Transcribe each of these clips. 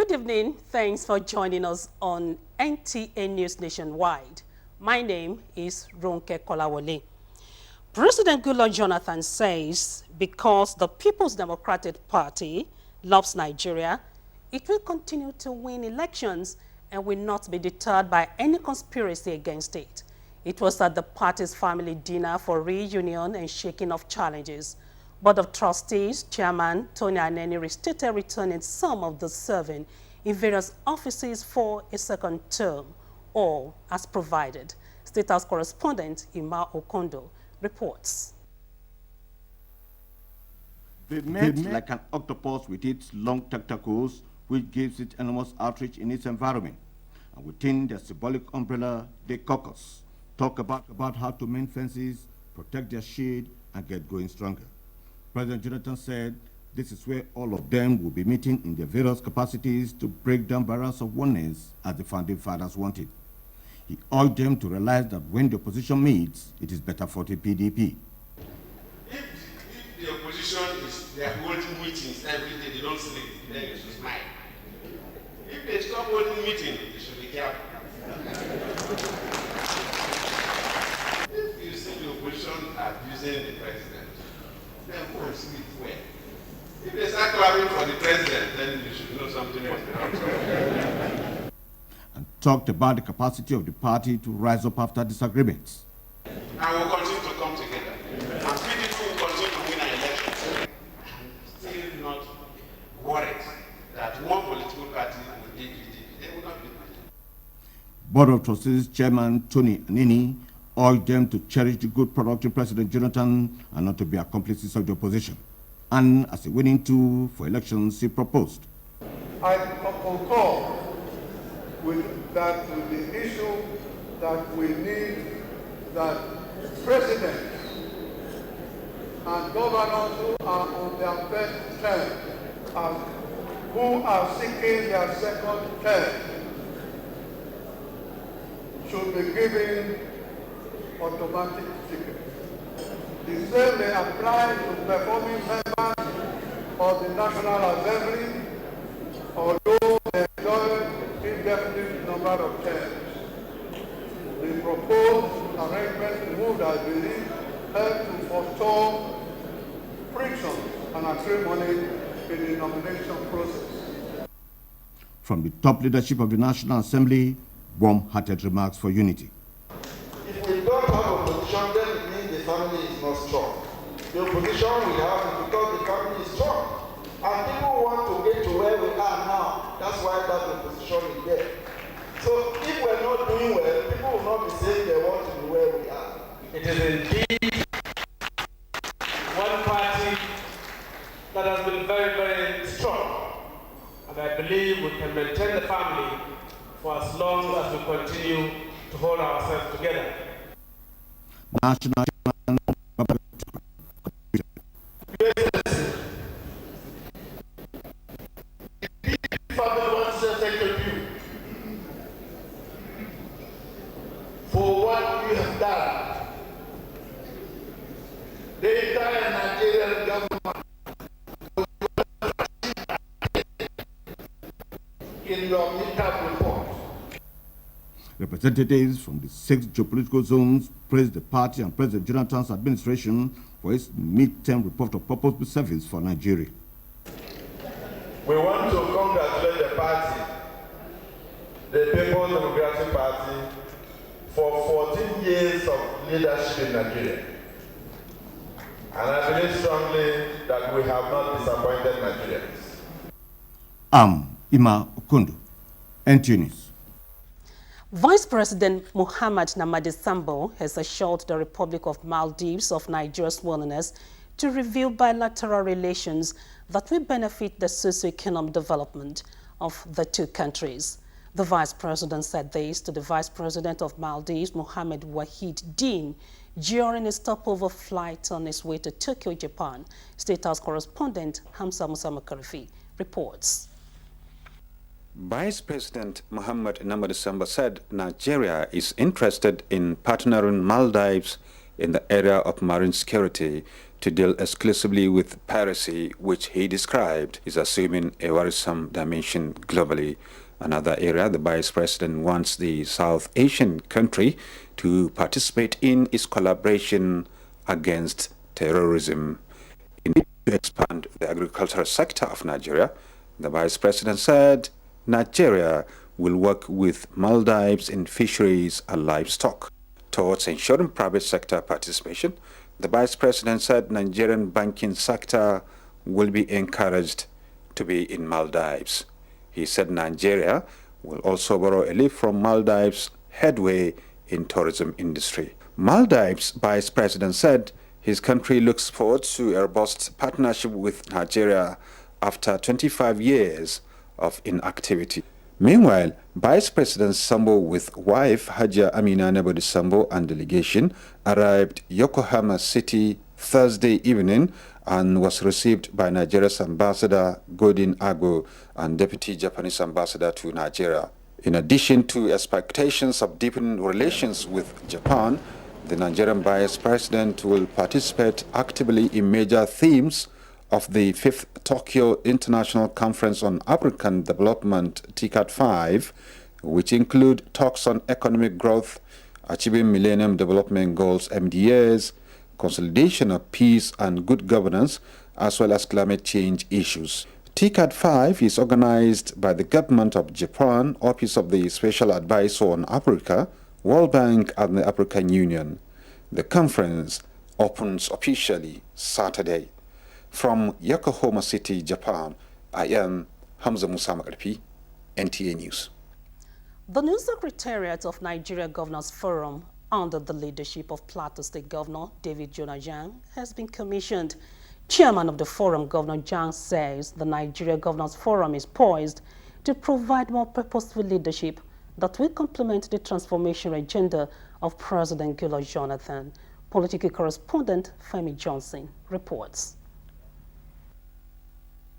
Good evening. Thanks for joining us on NTA News Nationwide. My name is Ronke Kolawole. President Goodluck Jonathan says because the People's Democratic Party loves Nigeria, it will continue to win elections and will not be deterred by any conspiracy against it. It was at the party's family dinner for reunion and shaking of challenges. Board of Trustees Chairman Tony Aneni restated returning some of the serving in various offices for a second term, all as provided. State House correspondent Ima Okondo reports. They met like an octopus with its long tentacles, which gives it enormous outreach in its environment. And within their symbolic umbrella, they caucus, talk about how to mend fences, protect their shade, and get going stronger. President Jonathan said this is where all of them will be meeting in their various capacities to break down barriers of oneness as the founding fathers wanted. He urged them to realize that when the opposition meets, it is better for the PDP. If the opposition they are holding meetings every day, they don't sleep, then you should smile. If they stop holding meetings, you should be careful. If you see the opposition abusing the president, then go and sleep well. If they start clapping for the president, then you should know something was wrong. And talked about the capacity of the party to rise up after disagreements. And we'll continue to come together. And PDP will continue to win our elections. I'm still not worried that one political party will be PDP. They will not be PDP. Board of Trustees Chairman Tony Aneni urged them to cherish the good product in President Jonathan and not to be accomplices of the opposition. And as a winning tool for elections, he proposed. I concur with the issue that we need that presidents and governors who are on their first term and who are seeking their second term should be given automatic ticket. The same may apply to performing members of the National Assembly, although they enjoy indefinite number of terms. The proposed arrangement would, I believe, help to forestall friction and acrimony in the nomination process. From the top leadership of the National Assembly, warm-hearted remarks for unity. If we don't have opposition, then it means the family is not strong. The opposition we have is because the family is strong. And people want to get to where we are now. That's why that opposition is there. So if we're not doing well, people will not be saying they want to be where we are. It is indeed one party that has been very, very strong. And I believe we can maintain the family for as long as we continue to hold ourselves together. National Family wants to take a view for what you have done. The entire Nigerian government in your midterm report. representatives from the 6 geopolitical zones praised the party and President Jonathan's administration for its mid-term report of purposeful service for Nigeria. We want to congratulate the party, the People's Democratic Party, for 14 years of leadership in Nigeria. And I believe strongly that we have not disappointed Nigerians. I'm Ima Okondo, NTA News. Vice President Muhammad Namadi Sambo has assured the Republic of Maldives of Nigeria's willingness to review bilateral relations that will benefit the socio-economic development of the two countries. The Vice President said this to the Vice President of Maldives, Mohammed Wahid Din, during a stopover flight on his way to Tokyo, Japan. State House correspondent Hamza Musa Makarifi reports. Vice President Muhammad Namadi Sambo said Nigeria is interested in partnering Maldives in the area of marine security to deal exclusively with piracy, which he described is assuming a worrisome dimension globally. Another area the Vice President wants the South Asian country to participate in is collaboration against terrorism. In order to expand the agricultural sector of Nigeria, the Vice President said Nigeria will work with Maldives in fisheries and livestock. Towards ensuring private sector participation, the Vice President said Nigerian banking sector will be encouraged to be in Maldives. He said Nigeria will also borrow a leaf from Maldives' headway in tourism industry. Maldives Vice President said his country looks forward to a robust partnership with Nigeria after 25 years of inactivity. Meanwhile, Vice President Sambo with wife Haja Amina Nebodi Sambo and delegation arrived Yokohama City Thursday evening and was received by Nigeria's Ambassador Godin Ago and Deputy Japanese Ambassador to Nigeria. In addition to expectations of deepening relations with Japan, the Nigerian Vice President will participate actively in major themes of the 5th Tokyo International Conference on African Development TICAD 5, which include talks on economic growth, achieving Millennium Development Goals MDAs, consolidation of peace and good governance, as well as climate change issues. TICAD 5 is organized by the Government of Japan, Office of the Special Advisor on Africa, World Bank, and the African Union. The conference opens officially Saturday. From Yokohama City, Japan, I am Hamza Musa Makarfi, NTA News. The new Secretariat of Nigeria Governors Forum, under the leadership of Plateau State Governor David Jonah Jang, has been commissioned. Chairman of the forum, Governor Jang, says the Nigeria Governors Forum is poised to provide more purposeful leadership that will complement the transformation agenda of President Goodluck Jonathan. Political correspondent Femi Johnson reports.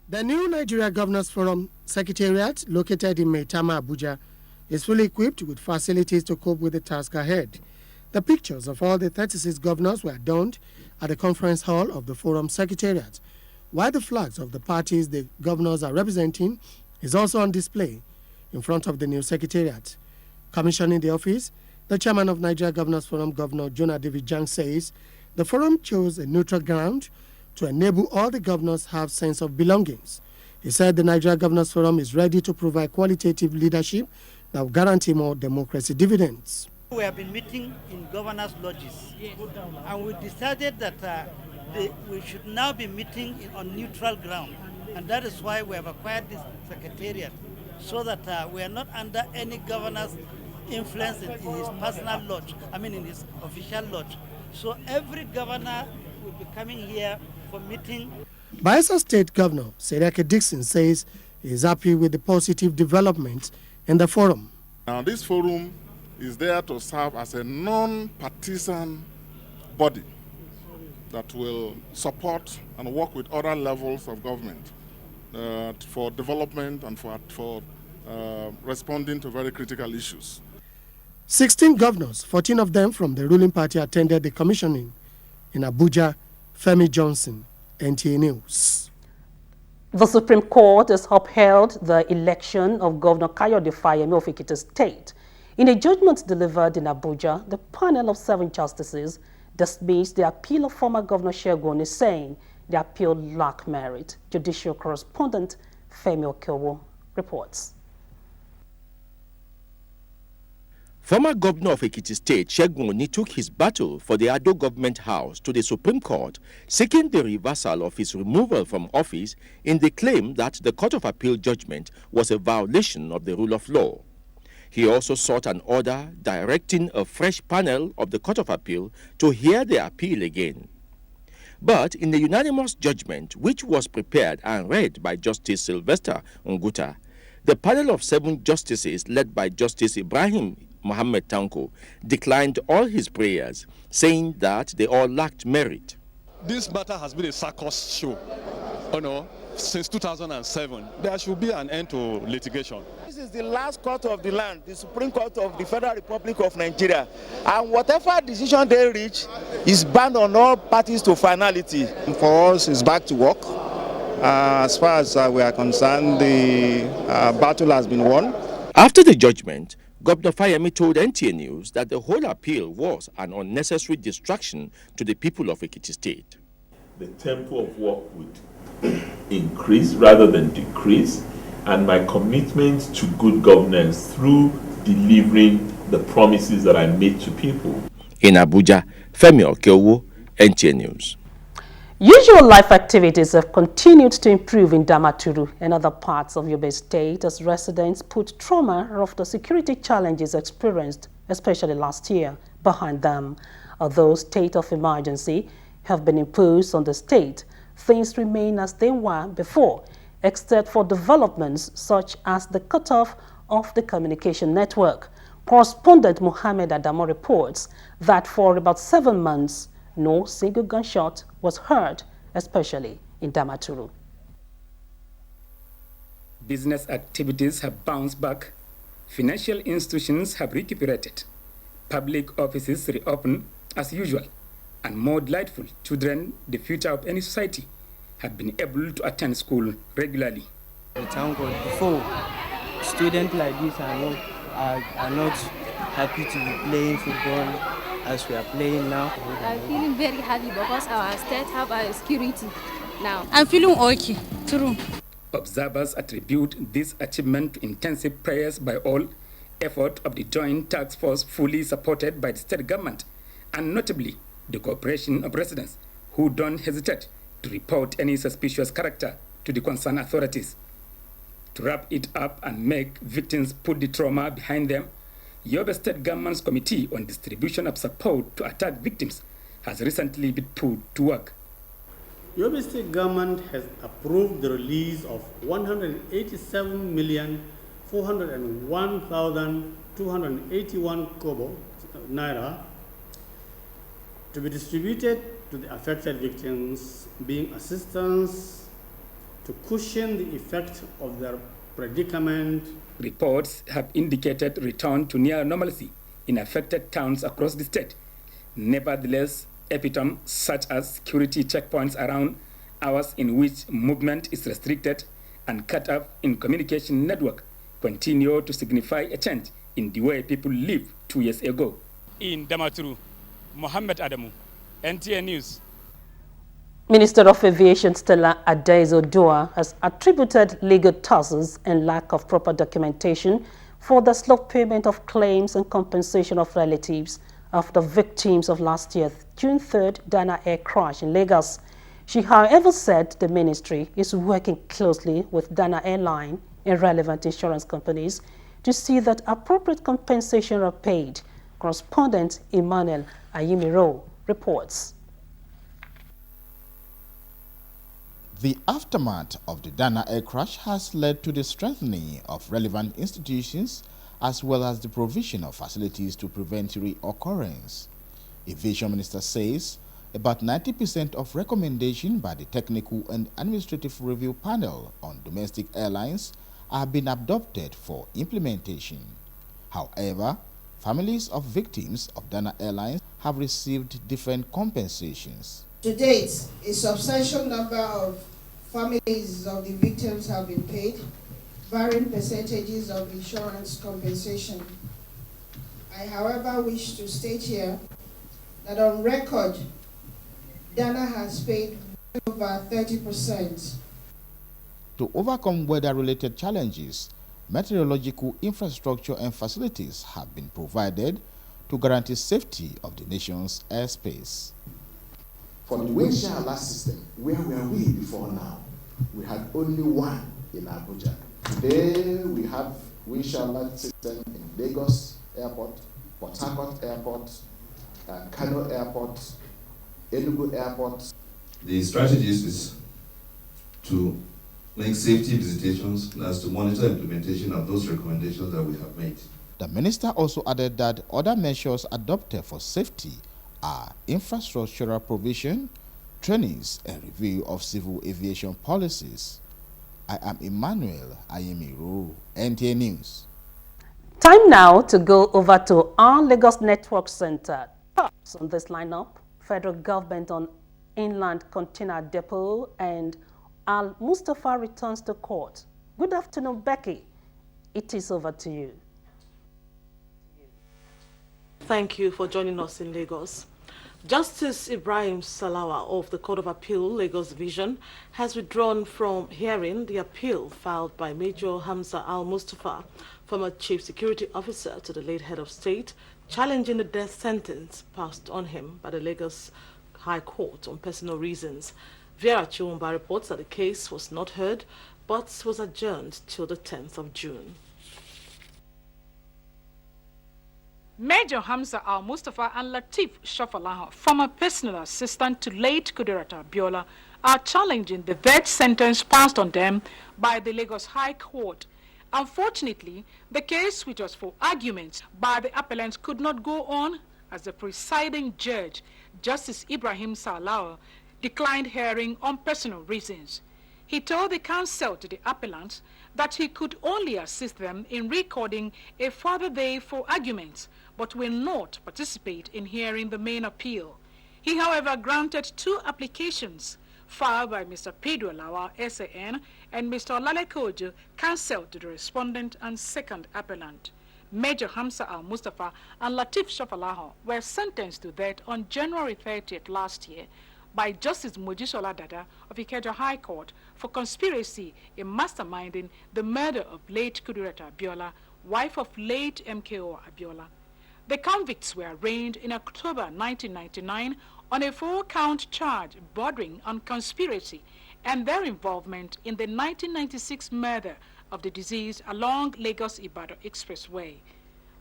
The new Nigeria Governors Forum Secretariat, located in Maitama, Abuja, is fully equipped with facilities to cope with the task ahead. The pictures of all the 36 governors were donned at the conference hall of the Forum Secretariat, while the flags of the parties the governors are representing is also on display in front of the new Secretariat. Commissioning the office, the chairman of Nigeria Governors Forum, Governor Jonah David Jang, says the forum chose a neutral ground to enable all the governors have sense of belongings. He said the Nigeria Governors Forum is ready to provide qualitative leadership that will guarantee more democracy dividends. We have been meeting in governors' lodges, and we decided that we should now be meeting on neutral ground, and that is why we have acquired this secretariat, so that we are not under any governor's influence in his personal lodge, in his official lodge. So every governor will be coming here for meeting. Bayelsa State Governor Seriake Dixon says he is happy with the positive developments in the forum. Now, this forum is there to serve as a non-partisan body that will support and work with other levels of government for development and for responding to very critical issues. 16 governors, 14 of them from the ruling party, attended the commissioning in Abuja. Femi Johnson, NTA News. The Supreme Court has upheld the election of Governor Kayode Fayemi of Ekiti State. In a judgment delivered in Abuja, the panel of 7 justices dismissed the appeal of former Governor Shegun, saying the appeal lacked merit. Judicial correspondent Femi Okeowo reports. Former Governor of Ekiti State, Shegun Oni, took his battle for the Ado Government House to the Supreme Court, seeking the reversal of his removal from office in the claim that the Court of Appeal judgment was a violation of the rule of law. He also sought an order directing a fresh panel of the Court of Appeal to hear the appeal again. But in the unanimous judgment, which was prepared and read by Justice Sylvester Nguta, the panel of 7 justices led by Justice Ibrahim Mohammed Tanko declined all his prayers, saying that they all lacked merit. This matter has been a circus show. since 2007. There should be an end to litigation. This is the last court of the land, the Supreme Court of the Federal Republic of Nigeria. And whatever decision they reach is bound on all parties to finality. For us, it's back to work. As far as we are concerned, the battle has been won. After the judgment, Governor Fayemi told NTA News that the whole appeal was an unnecessary distraction to the people of Ekiti State. The tempo of work would increase rather than decrease, and my commitment to good governance through delivering the promises that I made to people. In Abuja, Femi Okeowo, NTA News. Usual life activities have continued to improve in Damaturu and other parts of Yobe State as residents put trauma of the security challenges experienced, especially last year, behind them. Although state of emergency have been imposed on the state, things remain as they were before, except for developments such as the cutoff of the communication network. Correspondent Mohammed Adamo reports that for about 7 months, no single gunshot was heard, especially in Damaturu. Business activities have bounced back, financial institutions have recuperated, public offices reopen as usual, and more delightful children, the future of any society, have been able to attend school regularly. Thank God, before, students like this are not happy to be playing football as we are playing now. I'm feeling very happy because our state have our security now. I'm feeling okay, true. Observers attribute this achievement to intensive prayers by all, effort of the Joint Task Force fully supported by the state government, and notably the cooperation of residents who don't hesitate to report any suspicious character to the concerned authorities. To wrap it up and make victims put the trauma behind them, Yobe State Government's Committee on Distribution of Support to Attack Victims has recently been put to work. Yobe State Government has approved the release of 187,401,281 kobo naira to be distributed to the affected victims, being assistance to cushion the effect of their predicament. Reports have indicated return to near normalcy in affected towns across the state. Nevertheless, epitomes such as security checkpoints around hours in which movement is restricted and cut off in communication network continue to signify a change in the way people lived 2 years ago. In Damaturu, Mohammed Adamu, NTA News. Minister of Aviation Stella Adaizo-Dua has attributed legal tussles and lack of proper documentation for the slow payment of claims and compensation of relatives of the victims of last year's June 3rd Dana Air crash in Lagos. She, however, said the ministry is working closely with Dana Airline and relevant insurance companies to see that appropriate compensation are paid. Correspondent Emmanuel Ayimiro reports. The aftermath of the Dana air crash has led to the strengthening of relevant institutions as well as the provision of facilities to prevent reoccurrence. Aviation Minister says about 90% of recommendations by the Technical and Administrative Review Panel on domestic airlines have been adopted for implementation. However, families of victims of Dana Airlines have received different compensations. To date, a substantial number of families of the victims have been paid, varying percentages of insurance compensation. I, however, wish to state here that on record, Dana has paid over 30%. To overcome weather-related challenges, meteorological infrastructure and facilities have been provided to guarantee safety of the nation's airspace. For the windshield alert system, where were we before now? We had only one in Abuja. Today, we have windshield alert system in Lagos Airport, Port Harcourt Airport, Kano Airport, Enugu Airport. The strategies is to make safety visitations and as to monitor implementation of those recommendations that we have made. The minister also added that other measures adopted for safety are infrastructural provision, trainings, and review of civil aviation policies. I am Emmanuel Ayemiru, NTA News. Time now to go over to our Lagos Network Center. Tops on this lineup: federal government on inland container depot and Al Mustafa returns to court. Good afternoon, Becky. It is over to you. Thank you for joining us in Lagos. Justice Ibrahim Salawa of the Court of Appeal, Lagos Division, has withdrawn from hearing the appeal filed by Major Hamza Al-Mustafa, former Chief Security Officer to the late head of state, challenging the death sentence passed on him by the Lagos High Court on personal reasons. Vera Chiwumba reports that the case was not heard, but was adjourned till the 10th of June. Major Hamza Al-Mustafa and Latif Shafalaha, former personal assistant to late Kudirat Abiola, are challenging the death sentence passed on them by the Lagos High Court. Unfortunately, the case, which was for arguments by the appellants, could not go on as the presiding judge, Justice Ibrahim Salawa, declined hearing on personal reasons. He told the counsel to the appellants that he could only assist them in recording a further day for arguments, but will not participate in hearing the main appeal. He, however, granted 2 applications filed by Mr. Pedro Lawa, SAN, and Mr. Olale Kojo, counsel to the respondent and second appellant. Major Hamza Al-Mustafa and Latif Shafalaho were sentenced to death on January 30th last year by Justice Mojisola Dada of Ikeja High Court for conspiracy in masterminding the murder of late Kudirat Abiola, wife of late MKO Abiola. The convicts were arraigned in October 1999 on a 4-count charge bordering on conspiracy and their involvement in the 1996 murder of the deceased along Lagos-Ibadan Expressway.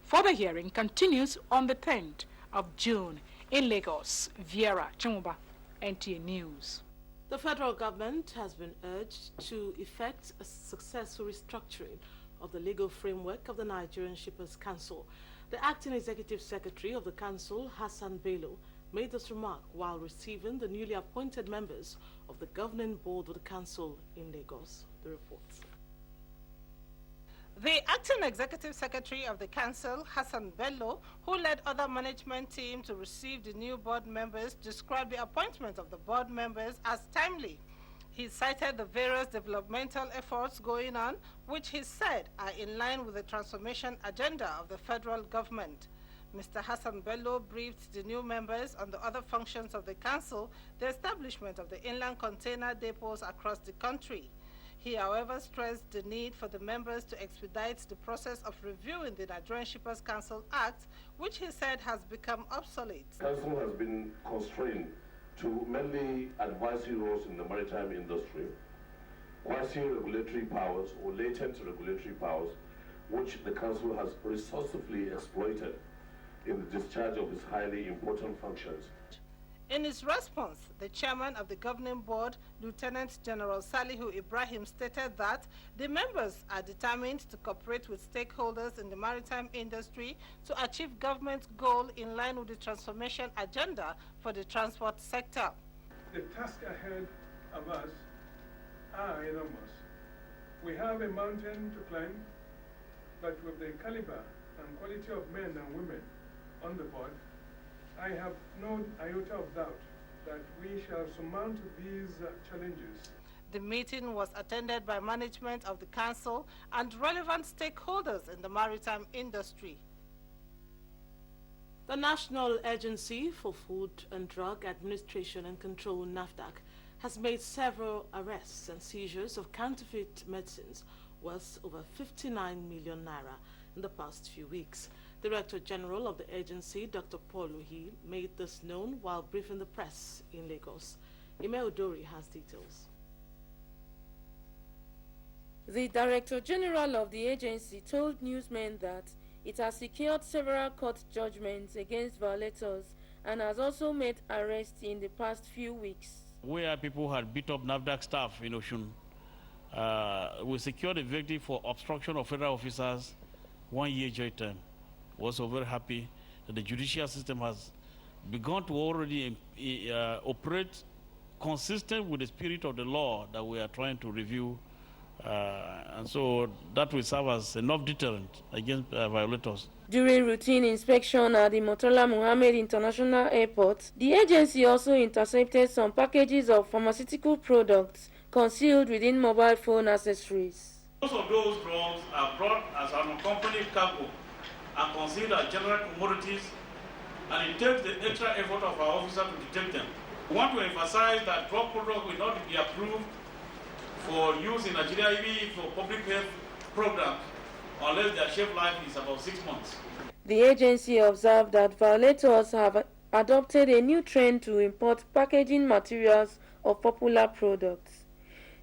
Further hearing continues on the 10th of June in Lagos. Viera Chumba, NTA News. The federal government has been urged to effect a successful restructuring of the legal framework of the Nigerian Shippers Council. The acting executive secretary of the council, Hassan Bello, made this remark while receiving the newly appointed members of the governing board of the council in Lagos. The reports. The acting executive secretary of the council, Hassan Bello, who led other management team to receive the new board members, described the appointment of the board members as timely. He cited the various developmental efforts going on, which he said are in line with the transformation agenda of the federal government. Mr. Hassan Bello briefed the new members on the other functions of the council, the establishment of the inland container depots across the country. He, however, stressed the need for the members to expedite the process of reviewing the Nigerian Shippers Council Act, which he said has become obsolete. The council has been constrained to mainly advisory roles in the maritime industry, quasi-regulatory powers or latent regulatory powers, which the council has resourcefully exploited in the discharge of its highly important functions. In his response, the chairman of the governing board, Lieutenant General Salihu Ibrahim, stated that the members are determined to cooperate with stakeholders in the maritime industry to achieve government's goal in line with the transformation agenda for the transport sector. The task ahead of us are enormous. We have a mountain to climb, but with the caliber and quality of men and women on the board, I have no iota of doubt that we shall surmount these challenges. The meeting was attended by management of the council and relevant stakeholders in the maritime industry. The National Agency for Food and Drug Administration and Control, NAFDAC, has made several arrests and seizures of counterfeit medicines worth over 59 million naira in the past few weeks. Director General of the agency, Dr. Paul Uhi, made this known while briefing the press in Lagos. Ime Odori has details. The Director General of the agency told newsmen that it has secured several court judgments against violators and has also made arrests in the past few weeks. Where people had beat up NAFDAC staff in Oshun, we secured a verdict for obstruction of federal officers, 1 year jail term. We're also very happy that the judicial system has begun to already operate consistent with the spirit of the law that we are trying to review And so that will serve as enough deterrent against violators. During routine inspection at the Murtala Muhammed International Airport, the agency also intercepted some packages of pharmaceutical products concealed within mobile phone accessories. Most of those drugs are brought as an unaccompanied cargo and considered as general commodities, and it takes the extra effort of our officers to detect them. We want to emphasize that drug products will not be approved for use in Nigeria, even for public health programs, unless their shelf life is about 6 months. The agency observed that violators have adopted a new trend to import packaging materials of popular products.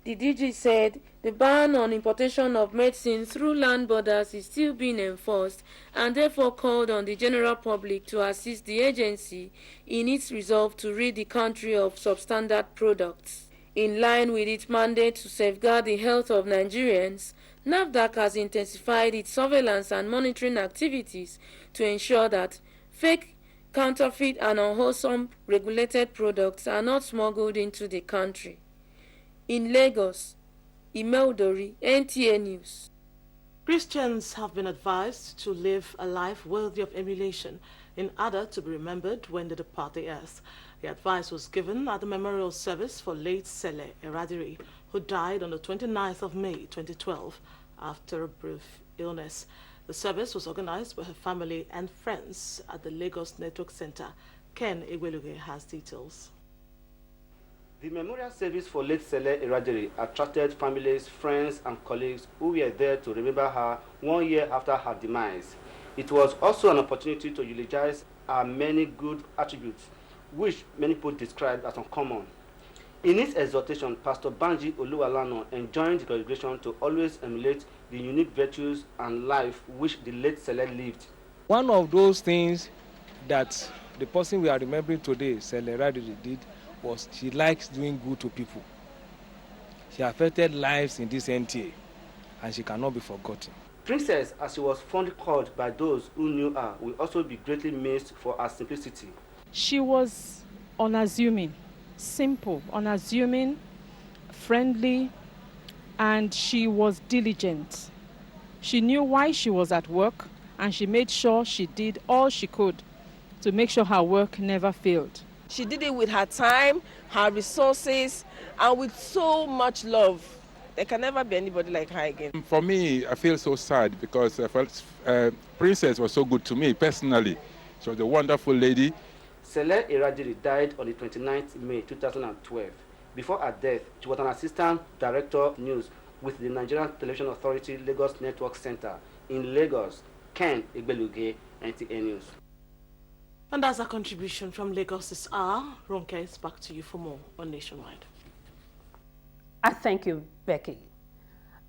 The DG said the ban on importation of medicine through land borders is still being enforced, and therefore called on the general public to assist the agency in its resolve to rid the country of substandard products. In line with its mandate to safeguard the health of Nigerians, NAFDAC has intensified its surveillance and monitoring activities to ensure that fake, counterfeit and unwholesome regulated products are not smuggled into the country. In Lagos, Imeudori, NTA News. Christians have been advised to live a life worthy of emulation in order to be remembered when they depart the earth. The advice was given at the memorial service for late Sele Eradiri, who died on the 29th of May 2012 after a brief illness. The service was organized by her family and friends at the Lagos Network Center. Ken Igweluge has details. The memorial service for late Sele Eradiri attracted families, friends, and colleagues who were there to remember her 1 year after her demise. It was also an opportunity to eulogize her many good attributes, which many people described as uncommon. In his exhortation, Pastor Banji Oluwalana enjoined the congregation to always emulate the unique virtues and life which the late Sele lived. One of those things that the person we are remembering today, Sele Eradiri, did was she likes doing good to people. She affected lives in this NTA, and she cannot be forgotten. Princess, as she was fondly called by those who knew her, will also be greatly missed for her simplicity. She was unassuming, simple, unassuming, friendly, and she was diligent. She knew why she was at work, and she made sure she did all she could to make sure her work never failed. She did it with her time, her resources, and with so much love. There can never be anybody like her again. For me, I feel so sad because I felt Princess was so good to me personally. She was a wonderful lady. Sele Eradiri died on the 29th May 2012. Before her death, she was an assistant director of news with the Nigerian Television Authority Lagos Network Center in Lagos. Ken Igbeluge, NTA News. And that's our contribution from Lagos this hour. Ronke, it's back to you for more on Nationwide. I thank you, Becky.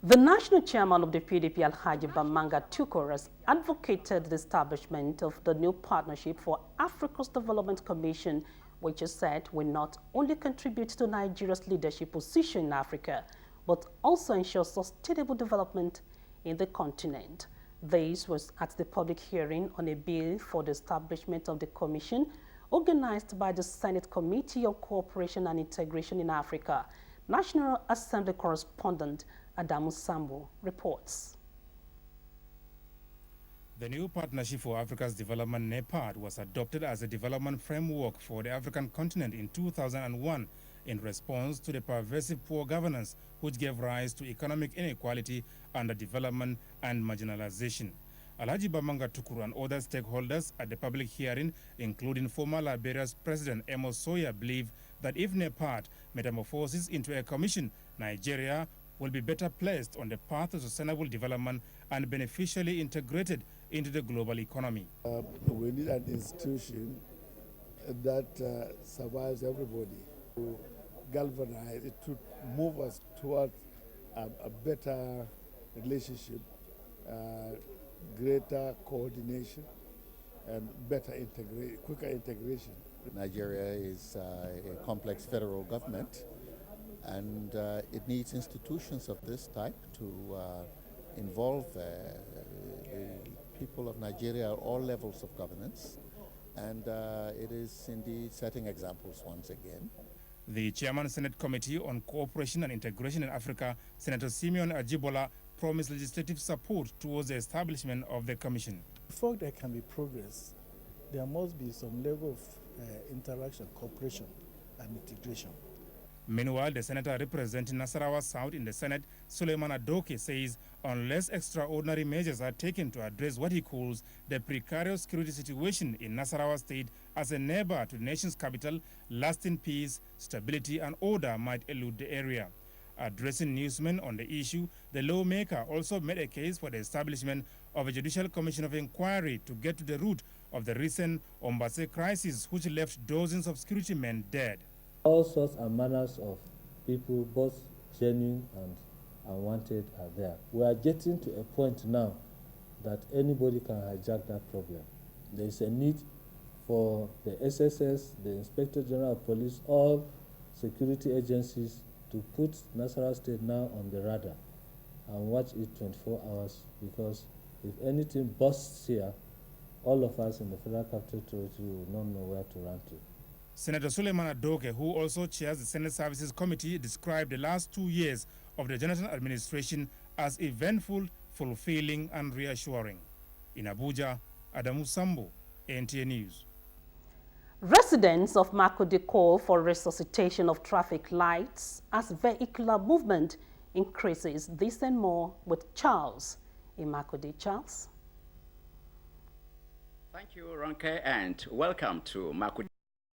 The national chairman of the PDP, Alhaji Bamanga Tukur, has advocated the establishment of the new Partnership for Africa's Development Commission, which is said will not only contribute to Nigeria's leadership position in Africa, but also ensure sustainable development in the continent. This was at the public hearing on a bill for the establishment of the commission organized by the Senate Committee on Cooperation and Integration in Africa. National Assembly correspondent Adamu Sambo reports. The new Partnership for Africa's Development, NEPAD, was adopted as a development framework for the African continent in 2001 in response to the pervasive poor governance which gave rise to economic inequality, underdevelopment, and marginalization. Alhaji Bamanga Tukuru and other stakeholders at the public hearing, including former Liberia's President Amos Soya, believe that if NEPAD metamorphoses into a commission, Nigeria will be better placed on the path to sustainable development and beneficially integrated into the global economy. We need an institution that survives everybody, to galvanize it, to move us towards a better relationship, greater coordination, and better quicker integration. Nigeria is a complex federal government, and it needs institutions of this type to involve the people of Nigeria at all levels of governance, and it is indeed setting examples once again. The Chairman Senate Committee on Cooperation and Integration in Africa, Senator Simeon Ajibola, promised legislative support towards the establishment of the commission. Before there can be progress, there must be some level of interaction, cooperation, and integration. Meanwhile, the senator representing Nasarawa South in the Senate, Suleiman Adoke, says unless extraordinary measures are taken to address what he calls the precarious security situation in Nasarawa State as a neighbor to the nation's capital, lasting peace, stability, and order might elude the area. Addressing newsmen on the issue, the lawmaker also made a case for the establishment of a judicial commission of inquiry to get to the root of the recent Ombase crisis, which left dozens of security men dead. All sorts and manners of people, both genuine and unwanted, are there. We are getting to a point now that anybody can hijack that problem. There is a need for the SSS, the Inspector General of Police, all security agencies to put Nasarawa State now on the radar and watch it 24 hours, because if anything busts here, all of us in the Federal Capital Territory will not know where to run to. Senator Suleiman Adoke, who also chairs the Senate Services Committee, described the last 2 years of the Jonathan administration as eventful, fulfilling, and reassuring. In Abuja, Adamu Sambo, NTA News. Residents of Makudi call for resuscitation of traffic lights as vehicular movement increases. This and more with Charles in Makudi. Charles. Thank you, Ronke, and welcome to Makudi.